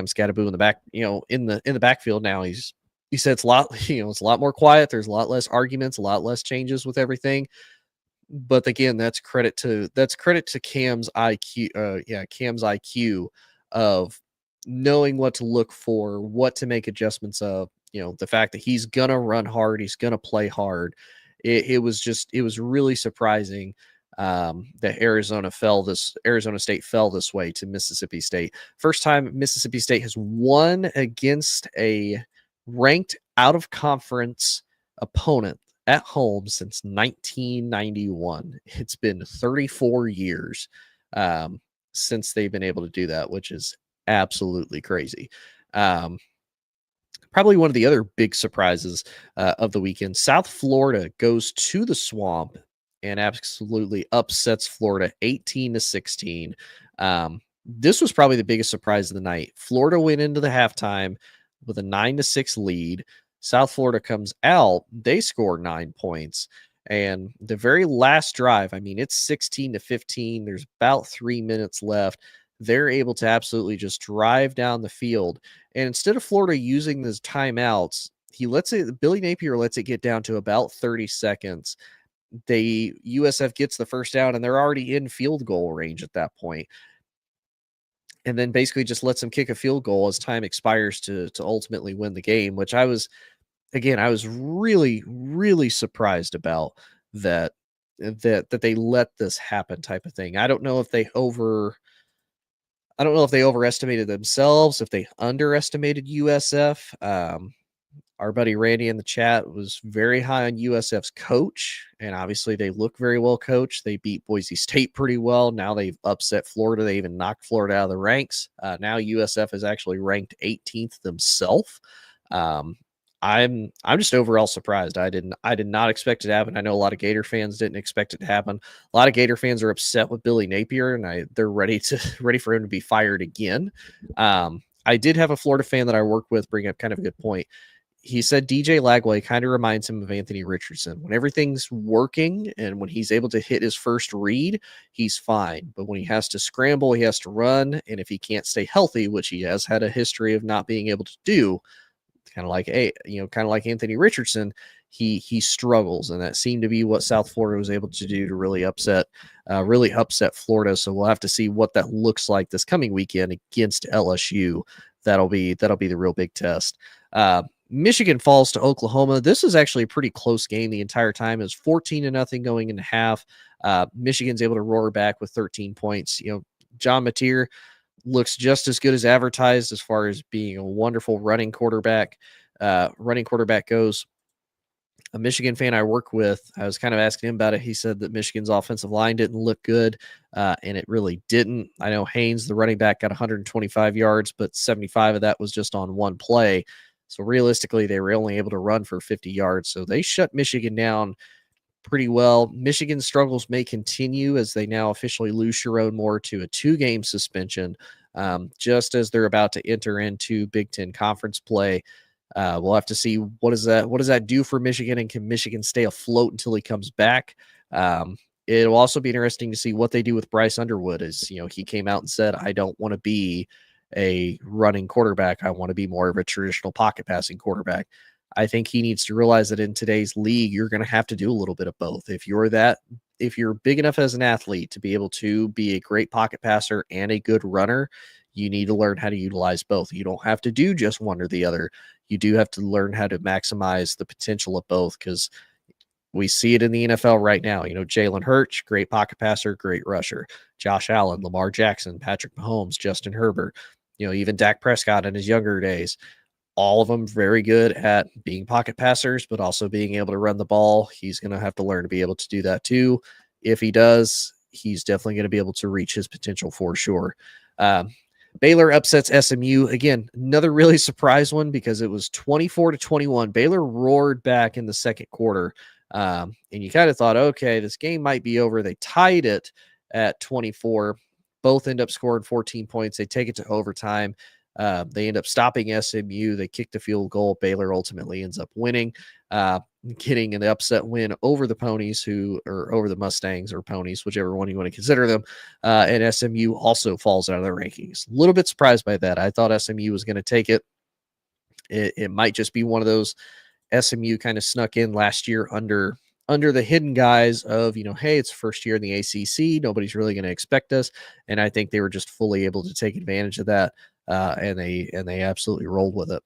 Scatterbo in the back, in the backfield now? He said it's a lot, it's a lot more quiet. There's a lot less arguments, a lot less changes with everything. But again, that's credit to Cam's IQ. Cam's IQ of knowing what to look for, what to make adjustments of. The fact that he's gonna run hard, he's gonna play hard. It was really surprising that Arizona State fell this way to Mississippi State. First time Mississippi State has won against a ranked out of conference opponent at home since 1991. It's been 34 years since they've been able to do that, which is absolutely crazy. Probably one of the other big surprises of the weekend, South Florida goes to the Swamp and absolutely upsets Florida 18-16. This was probably the biggest surprise of the night. Florida went into the halftime with a 9-6 lead. South Florida comes out, they score 9 points. And the very last drive, I mean, it's 16-15. There's about 3 minutes left. They're able to absolutely just drive down the field. And instead of Florida using those timeouts, Billy Napier lets it get down to about 30 seconds. USF gets the first down, and they're already in field goal range at that point. And then basically just lets them kick a field goal as time expires to ultimately win the game, which I was really, really surprised about that they let this happen type of thing. I don't know if they overestimated themselves, if they underestimated USF. Our buddy Randy in the chat was very high on USF's coach, and obviously they look very well coached. They beat Boise State pretty well. Now they've upset Florida. They even knocked Florida out of the ranks. Now USF is actually ranked 18th themselves. I'm just overall surprised. I did not expect it to happen. I know a lot of Gator fans didn't expect it to happen. A lot of Gator fans are upset with Billy Napier, and they're ready for him to be fired again. I did have a Florida fan that I worked with bring up kind of a good point. He said DJ Lagway kind of reminds him of Anthony Richardson. When everything's working and when he's able to hit his first read, he's fine. But when he has to scramble, he has to run. And if he can't stay healthy, which he has had a history of not being able to do, kind of like kind of like Anthony Richardson, he struggles, and that seemed to be what South Florida was able to do to really upset Florida. So we'll have to see what that looks like this coming weekend against LSU. That'll be the real big test. Michigan falls to Oklahoma. This is actually a pretty close game the entire time. It was 14-0 going into half. Michigan's able to roar back with 13 points. John Mateer looks just as good as advertised as far as being a wonderful running quarterback. Goes. A Michigan fan I work with, I was kind of asking him about it. He said that Michigan's offensive line didn't look good, and it really didn't. I know Haynes, the running back, got 125 yards, but 75 of that was just on one play. So realistically, they were only able to run for 50 yards. So they shut Michigan down pretty well. Michigan's struggles may continue as they now officially lose Sharon Moore to a 2-game suspension, just as they're about to enter into Big Ten conference play. We'll have to see what does that do for Michigan, and can Michigan stay afloat until he comes back? It'll also be interesting to see what they do with Bryce Underwood. As he came out and said, I don't want to be a running quarterback. I want to be more of a traditional pocket passing quarterback. I think he needs to realize that in today's league, you're going to have to do a little bit of both. If you're big enough as an athlete to be able to be a great pocket passer and a good runner, you need to learn how to utilize both. You don't have to do just one or the other. You do have to learn how to maximize the potential of both, because we see it in the NFL right now. Jalen Hurts, great pocket passer, great rusher. Josh Allen, Lamar Jackson, Patrick Mahomes, Justin Herbert, even Dak Prescott in his younger days. All of them very good at being pocket passers, but also being able to run the ball. He's going to have to learn to be able to do that too. If he does, he's definitely going to be able to reach his potential for sure. Baylor upsets SMU. Again, another really surprise one, because it was 24-21. Baylor roared back in the second quarter. And you kind of thought, okay, this game might be over. They tied it at 24. Both end up scoring 14 points. They take it to overtime. They end up stopping SMU. They kick the field goal. Baylor ultimately ends up winning, getting an upset win over the Ponies, or over the Mustangs or Ponies, whichever one you want to consider them. And SMU also falls out of the rankings. A little bit surprised by that. I thought SMU was going to take it. It might just be one of those SMU kind of snuck in last year under the hidden guise of, hey, it's first year in the ACC. Nobody's really going to expect us. And I think they were just fully able to take advantage of that. And they absolutely rolled with it.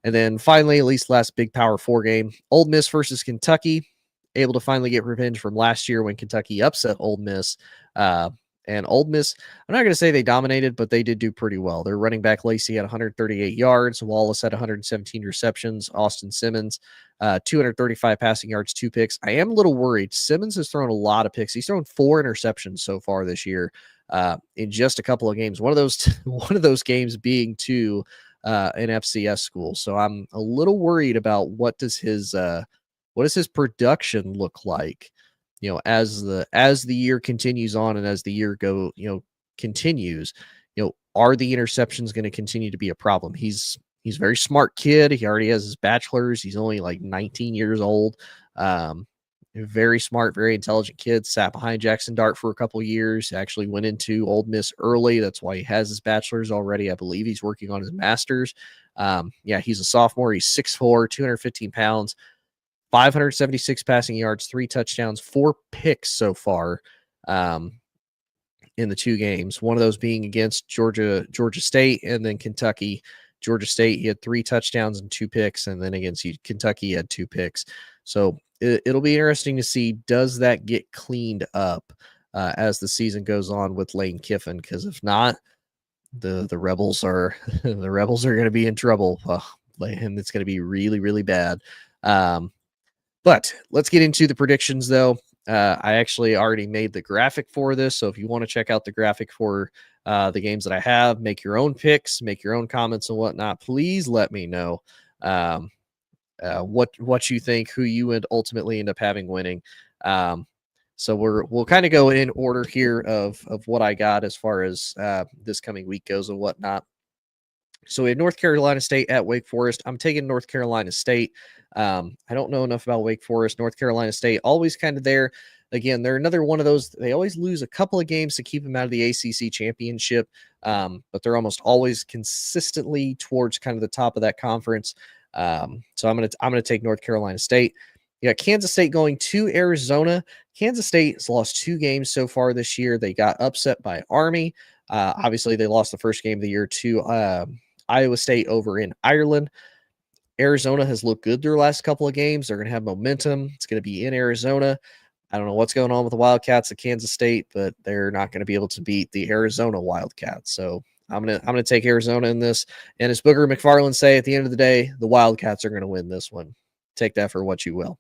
And then finally, at least last big Power 4 game, Ole Miss versus Kentucky, able to finally get revenge from last year when Kentucky upset Ole Miss. And Ole Miss, I'm not going to say they dominated, but they did do pretty well. Their running back Lacey had 138 yards. Wallace had 117 receptions. Austin Simmons, 235 passing yards, 2 picks. I am a little worried. Simmons has thrown a lot of picks. He's thrown 4 interceptions so far this year, in just a couple of games. One of those games being to an FCS school. So I'm a little worried about what does his production look like, as the year continues on, and as the year continues, are the interceptions going to continue to be a problem? He's a very smart kid. He already has his bachelor's. He's only like 19 years old. Very smart, very intelligent kid. Sat behind Jackson Dart for a couple of years. Actually went into Ole Miss early. That's why he has his bachelor's already. I believe he's working on his master's. He's a sophomore. He's 6'4", 215 pounds, 576 passing yards, 3 touchdowns, 4 picks so far in the 2 games. One of those being against Georgia State, and then Kentucky. Georgia State, he had 3 touchdowns and 2 picks, and then against Kentucky, he had 2 picks. So it'll be interesting to see, does that get cleaned up as the season goes on with Lane Kiffin? Because if not, the Rebels are going to be in trouble, and it's going to be really, really bad. But let's get into the predictions, though. I actually already made the graphic for this, so if you want to check out the graphic for the games that I have, make your own picks, make your own comments and whatnot, please let me know what you think, who you would ultimately end up having winning. So we'll kind of go in order here of what I got as far as this coming week goes and whatnot. So we have North Carolina State at Wake Forest. I'm taking North Carolina State. I don't know enough about Wake Forest. North Carolina State, always kind of there. Again, they're another one of those. They always lose a couple of games to keep them out of the ACC championship, but they're almost always consistently towards kind of the top of that conference. So I'm gonna take North Carolina State. You got Kansas State going to Arizona. Kansas State has lost 2 games so far this year. They got upset by Army. Obviously, they lost the first game of the year to Iowa State over in Ireland. Arizona has looked good their last couple of games. They're going to have momentum. It's going to be in Arizona. I don't know what's going on with the Wildcats at Kansas State, but they're not going to be able to beat the Arizona Wildcats. So I'm gonna take Arizona in this. And as Booger McFarland say, at the end of the day, the Wildcats are going to win this one. Take that for what you will.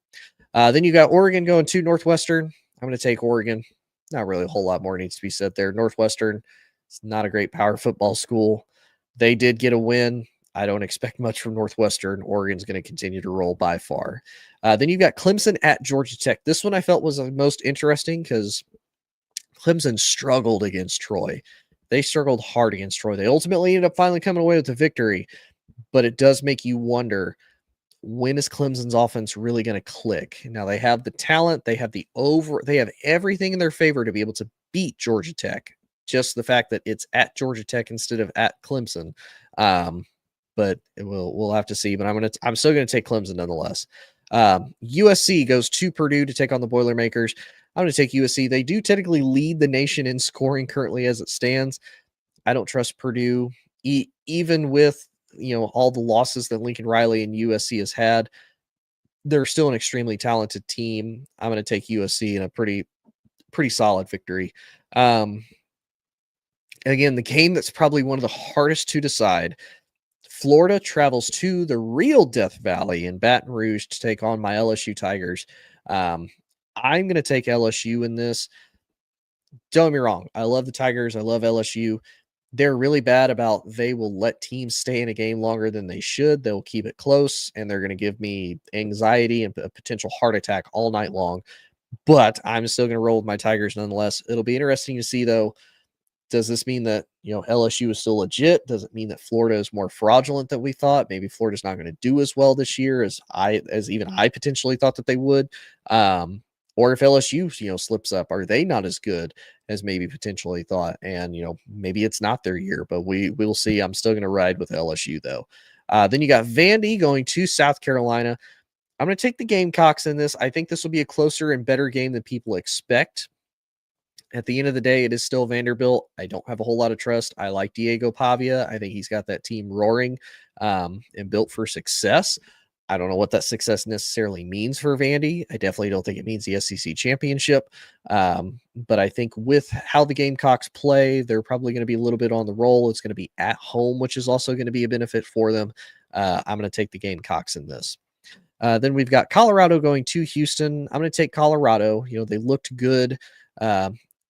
Then you got Oregon going to Northwestern. I'm going to take Oregon. Not really a whole lot more needs to be said there. Northwestern, it's not a great power football school. They did get a win. I don't expect much from Northwestern. Oregon's going to continue to roll by far. Then you've got Clemson at Georgia Tech. This one I felt was the most interesting because Clemson struggled against Troy. They struggled hard against Troy. They ultimately ended up finally coming away with the victory, but it does make you wonder, when is Clemson's offense really going to click? Now they have the talent, they have everything in their favor to be able to beat Georgia Tech. Just the fact that it's at Georgia Tech instead of at Clemson. But we'll have to see. But I'm still going to take Clemson nonetheless. USC goes to Purdue to take on the Boilermakers. I'm going to take USC. They do technically lead the nation in scoring currently as it stands. I don't trust Purdue, even with all the losses that Lincoln Riley and USC has had. They're still an extremely talented team. I'm going to take USC in a pretty solid victory. Again, the game that's probably one of the hardest to decide. Florida travels to the real Death Valley in Baton Rouge to take on my LSU Tigers. I'm going to take LSU in this. Don't get me wrong. I love the Tigers. I love LSU. They're really bad about they will let teams stay in a game longer than they should. They'll keep it close, and they're going to give me anxiety and a potential heart attack all night long. But I'm still going to roll with my Tigers nonetheless. It'll be interesting to see, though. Does this mean that LSU is still legit? Does it mean that Florida is more fraudulent than we thought? Maybe Florida's not going to do as well this year as even I potentially thought that they would. Or if LSU slips up, are they not as good as maybe potentially thought? And maybe it's not their year, but we'll see. I'm still going to ride with LSU though. Then you got Vandy going to South Carolina. I'm going to take the Gamecocks in this. I think this will be a closer and better game than people expect. At the end of the day, it is still Vanderbilt. I don't have a whole lot of trust. I like Diego Pavia. I think he's got that team roaring and built for success. I don't know what that success necessarily means for Vandy. I definitely don't think it means the SEC championship. But I think with how the Gamecocks play, they're probably going to be a little bit on the roll. It's going to be at home, which is also going to be a benefit for them. I'm going to take the Gamecocks in this. Then we've got Colorado going to Houston. I'm going to take Colorado. They looked good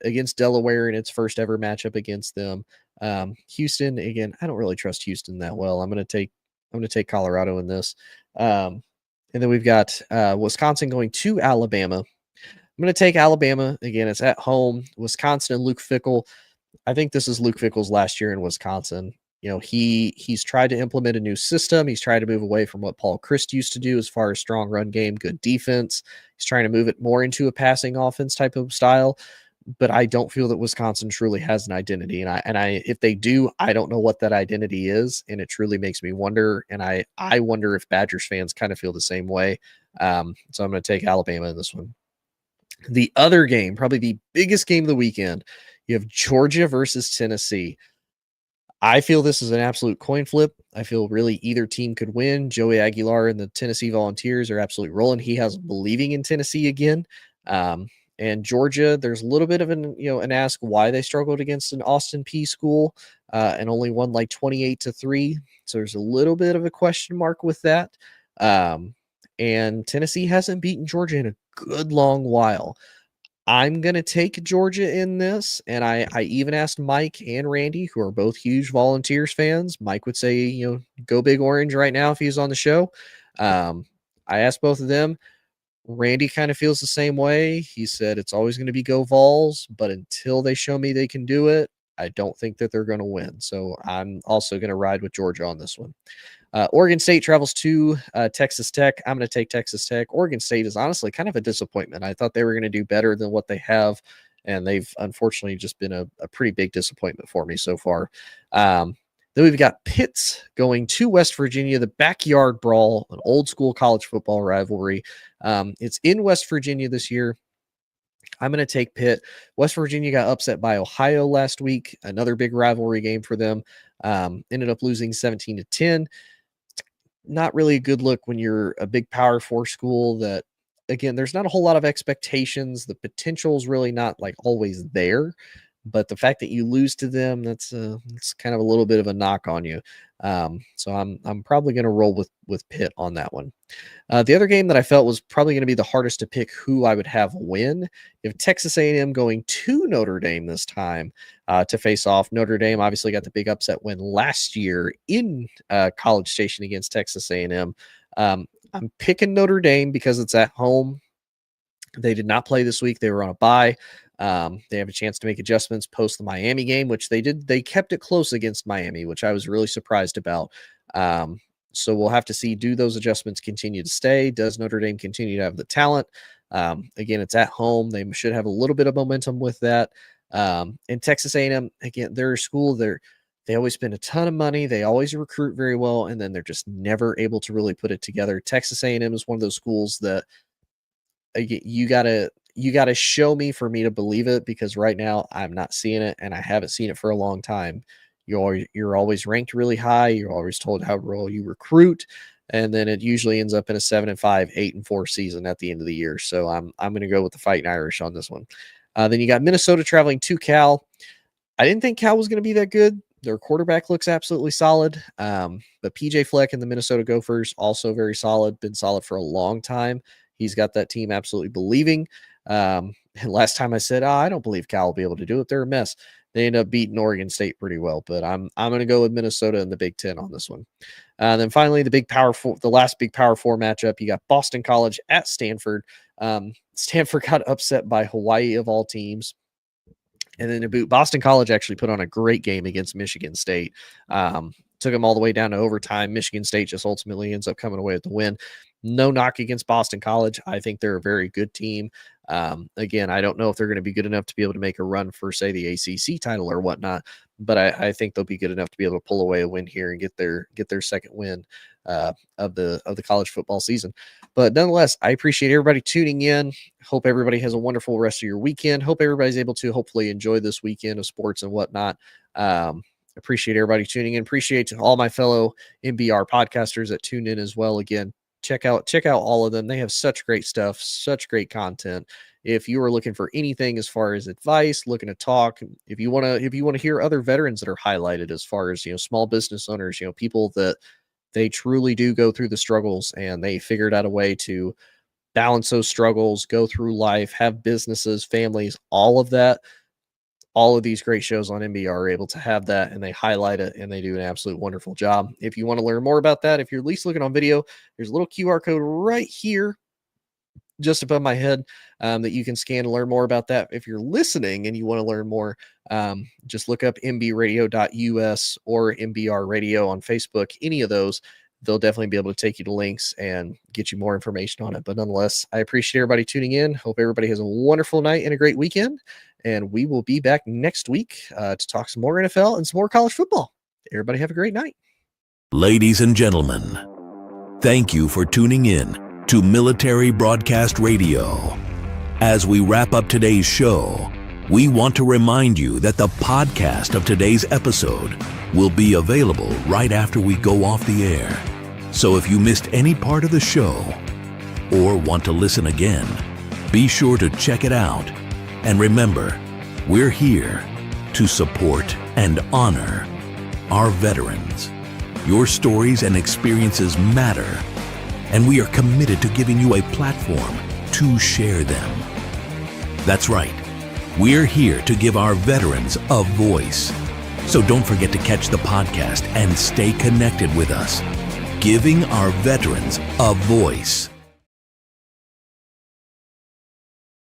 against Delaware in its first ever matchup against them. Houston, again, I don't really trust Houston that well. I'm going to take Colorado in this. And then we've got Wisconsin going to Alabama. I'm going to take Alabama. Again, it's at home. Wisconsin and Luke Fickell. I think this is Luke Fickell's last year in Wisconsin. He's tried to implement a new system. He's tried to move away from what Paul Chryst used to do as far as strong run game, good defense. He's trying to move it more into a passing offense type of style. But I don't feel that Wisconsin truly has an identity. And if they do, I don't know what that identity is. And it truly makes me wonder. And I wonder if Badgers fans kind of feel the same way. So I'm going to take Alabama in this one. The other game, probably the biggest game of the weekend, you have Georgia versus Tennessee. I feel this is an absolute coin flip. I feel really either team could win. Joey Aguilar and the Tennessee Volunteers are absolutely rolling. He has believing in Tennessee again. And Georgia, there's a little bit of an ask why they struggled against an Austin Peay school and only won like 28-3. So there's a little bit of a question mark with that. And Tennessee hasn't beaten Georgia in a good long while. I'm going to take Georgia in this. And I even asked Mike and Randy, who are both huge Volunteers fans. Mike would say, go Big Orange right now if he was on the show. I asked both of them. Randy kind of feels the same way. He said it's always going to be go Vols, but until they show me they can do it, I don't think that they're going to win. So I'm also going to ride with Georgia on this one. Oregon State travels to Texas Tech. I'm going to take Texas Tech. Oregon State is honestly kind of a disappointment. I thought they were going to do better than what they have, and they've unfortunately just been a pretty big disappointment for me so far. Then we've got Pitt going to West Virginia, the backyard brawl, an old school college football rivalry. It's in West Virginia this year. I'm going to take Pitt. West Virginia got upset by Ohio last week, another big rivalry game for them. Ended up losing 17-10. Not really a good look when you're a big Power 4 school that, again, there's not a whole lot of expectations. The potential is really not like always there. But the fact that you lose to them, that's kind of a little bit of a knock on you. So I'm probably going to roll with Pitt on that one. The other game that I felt was probably going to be the hardest to pick who I would have win. You have Texas A&M going to Notre Dame this time to face off. Notre Dame obviously got the big upset win last year in College Station against Texas A&M. I'm picking Notre Dame because it's at home. They did not play this week. They were on a bye. They have a chance to make adjustments post the Miami game, which they did. They kept it close against Miami, which I was really surprised about. So we'll have to see, do those adjustments continue to stay? Does Notre Dame continue to have the talent? Again, it's at home. They should have a little bit of momentum with that. And Texas A&M, again, they're a school. They always spend a ton of money. They always recruit very well, and then they're just never able to really put it together. Texas A&M is one of those schools that you gotta show me for me to believe it, because right now I'm not seeing it, and I haven't seen it for a long time. You're always ranked really high. You're always told how well you recruit, and then it usually ends up in a 7-5, 8-4 season at the end of the year. So I'm going to go with the Fighting Irish on this one. Then you got Minnesota traveling to Cal. I didn't think Cal was going to be that good. Their quarterback looks absolutely solid. But PJ Fleck and the Minnesota Gophers also very solid. Been solid for a long time. He's got that team absolutely believing. And last time I said, I don't believe Cal will be able to do it. They're a mess. They end up beating Oregon State pretty well, but I'm going to go with Minnesota in the Big Ten on this one. Then finally, the last big Power 4 matchup, you got Boston College at Stanford. Stanford got upset by Hawaii of all teams. And then to boot, Boston College actually put on a great game against Michigan State. Took them all the way down to overtime. Michigan State just ultimately ends up coming away with the win. No knock against Boston College. I think they're a very good team. Again, I don't know if they're going to be good enough to be able to make a run for, say, the ACC title or whatnot, but I think they'll be good enough to be able to pull away a win here and get their second win of the college football season. But nonetheless, I appreciate everybody tuning in. Hope everybody has a wonderful rest of your weekend. Hope everybody's able to hopefully enjoy this weekend of sports and whatnot. Appreciate everybody tuning in. Appreciate all my fellow MBR podcasters that tuned in as well. Again, check out all of them. They have such great stuff, such great content. If you are looking for anything as far as advice, looking to talk, if you want to hear other veterans that are highlighted as far as, small business owners, people that they truly do go through the struggles and they figured out a way to balance those struggles, go through life, have businesses, families, all of that. All of these great shows on MBR are able to have that, and they highlight it, and they do an absolute wonderful job. If you want to learn more about that, if you're at least looking on video, there's a little QR code right here just above my head that you can scan to learn more about that. If you're listening and you want to learn more, just look up mbradio.us or MBR Radio on Facebook, any of those. They'll definitely be able to take you to links and get you more information on it. But nonetheless, I appreciate everybody tuning in. Hope everybody has a wonderful night and a great weekend. And we will be back next week to talk some more NFL and some more college football. Everybody have a great night. Ladies and gentlemen, thank you for tuning in to Military Broadcast Radio. As we wrap up today's show, we want to remind you that the podcast of today's episode will be available right after we go off the air. So if you missed any part of the show or want to listen again, be sure to check it out. And remember, we're here to support and honor our veterans. Your stories and experiences matter, and we are committed to giving you a platform to share them. That's right. We're here to give our veterans a voice. So don't forget to catch the podcast and stay connected with us. Giving our veterans a voice.